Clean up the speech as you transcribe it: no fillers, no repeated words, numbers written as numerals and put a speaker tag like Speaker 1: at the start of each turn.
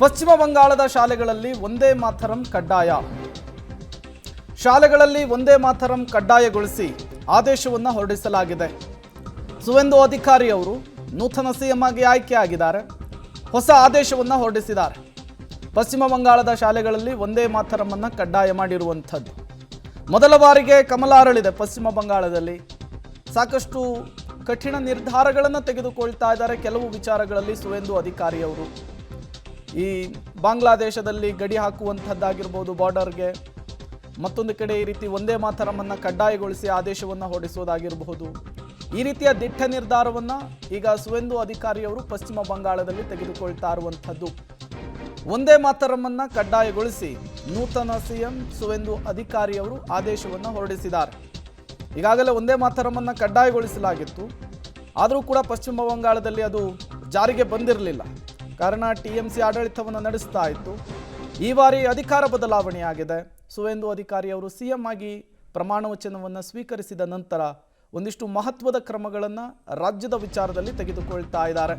Speaker 1: ಪಶ್ಚಿಮ ಬಂಗಾಳದ ಶಾಲೆಗಳಲ್ಲಿ ಒಂದೇ ಮಾತರಂ ಕಡ್ಡಾಯ. ಶಾಲೆಗಳಲ್ಲಿ ಒಂದೇ ಮಾತರಂ ಕಡ್ಡಾಯಗೊಳಿಸಿ ಆದೇಶವನ್ನು ಹೊರಡಿಸಲಾಗಿದೆ. ಸುವೇಂದು ಅಧಿಕಾರಿ ಅವರು ನೂತನ ಸಿಎಂ ಆಗಿ ಆಯ್ಕೆಯಾಗಿದ್ದಾರೆ. ಹೊಸ ಆದೇಶವನ್ನು ಹೊರಡಿಸಿದ್ದಾರೆ. ಪಶ್ಚಿಮ ಬಂಗಾಳದ ಶಾಲೆಗಳಲ್ಲಿ ಒಂದೇ ಮಾತರಂ ಅನ್ನು ಕಡ್ಡಾಯ ಮಾಡಿರುವಂಥದ್ದು ಮೊದಲ ಬಾರಿಗೆ ಕಮಲ ಅರಳಿದೆ. ಪಶ್ಚಿಮ ಬಂಗಾಳದಲ್ಲಿ ಸಾಕಷ್ಟು ಕಠಿಣ ನಿರ್ಧಾರಗಳನ್ನು ತೆಗೆದುಕೊಳ್ತಾ ಇದ್ದಾರೆ. ಕೆಲವು ವಿಚಾರಗಳಲ್ಲಿ ಸುವೇಂದು ಅಧಿಕಾರಿ ಅವರು ಈ ಬಾಂಗ್ಲಾದೇಶದಲ್ಲಿ ಗಡಿ ಹಾಕುವಂಥದ್ದಾಗಿರ್ಬೋದು, ಬಾರ್ಡರ್ಗೆ, ಮತ್ತೊಂದು ಕಡೆ ಈ ರೀತಿ ಒಂದೇ ಮಾತರಮನ್ನು ಕಡ್ಡಾಯಗೊಳಿಸಿ ಆದೇಶವನ್ನು ಹೊರಡಿಸುವುದಾಗಿರಬಹುದು. ಈ ರೀತಿಯ ದಿಟ್ಟ ನಿರ್ಧಾರವನ್ನು ಈಗ ಸುವೇಂದು ಅಧಿಕಾರಿಯವರು ಪಶ್ಚಿಮ ಬಂಗಾಳದಲ್ಲಿ ತೆಗೆದುಕೊಳ್ತಾ ಇರುವಂಥದ್ದು. ಒಂದೇ ಮಾತರಮನ್ನು ಕಡ್ಡಾಯಗೊಳಿಸಿ ನೂತನ ಸಿಎಂ ಸುವೇಂದು ಅಧಿಕಾರಿಯವರು ಆದೇಶವನ್ನು ಹೊರಡಿಸಿದ್ದಾರೆ. ಈಗಾಗಲೇ ಒಂದೇ ಮಾತರಮನ್ನು ಕಡ್ಡಾಯಗೊಳಿಸಲಾಗಿತ್ತು. ಆದರೂ ಕೂಡ ಪಶ್ಚಿಮ ಬಂಗಾಳದಲ್ಲಿ ಅದು ಜಾರಿಗೆ ಬಂದಿರಲಿಲ್ಲ. ಕಾರಣ TMC ಆಡಳಿತವನ್ನು ನಡೆಸ್ತಾ ಇತ್ತು. ಈ ಬಾರಿ ಅಧಿಕಾರ ಬದಲಾವಣೆಯಾಗಿದೆ. ಸುವೇಂದು ಅಧಿಕಾರಿಯವರು ಸಿಎಂ ಆಗಿ ಪ್ರಮಾಣ ವಚನವನ್ನು ಸ್ವೀಕರಿಸಿದ ನಂತರ ಒಂದಿಷ್ಟು ಮಹತ್ವದ ಕ್ರಮಗಳನ್ನು ರಾಜ್ಯದ ವಿಚಾರದಲ್ಲಿ ತೆಗೆದುಕೊಳ್ತಾ ಇದ್ದಾರೆ.